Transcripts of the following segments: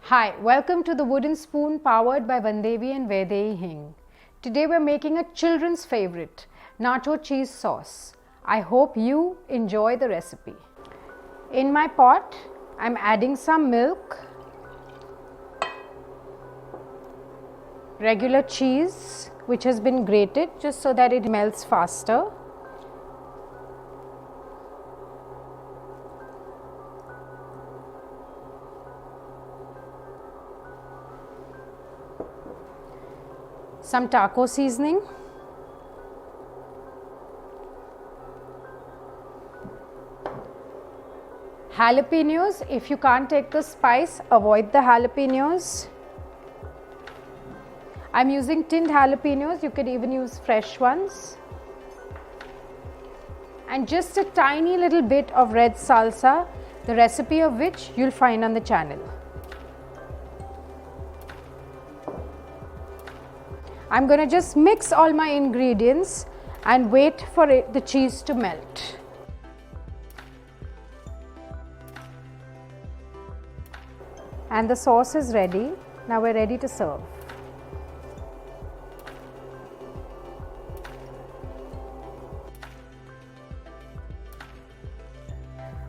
Hi, welcome to the Wooden Spoon powered by Vandevi and Vaidehi Hing. Today we're making a children's favorite, Nacho Cheese sauce. I hope you enjoy the recipe. In my pot, I'm adding some milk, regular cheese which has been grated just so that it melts faster. Some taco seasoning, jalapenos. If you can't take the spice, avoid the jalapenos. I'm using tinned jalapenos, you could even use fresh ones. And just a tiny little bit of red salsa, the recipe of which you'll find on the channel. I'm going to just mix all my ingredients and wait for the cheese to melt. And the sauce is ready. Now we're ready to serve.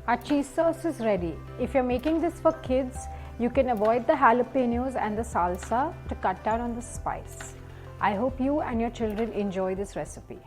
Our cheese sauce is ready. If you're making this for kids, you can avoid the jalapenos and the salsa to cut down on the spice. I hope you and your children enjoy this recipe.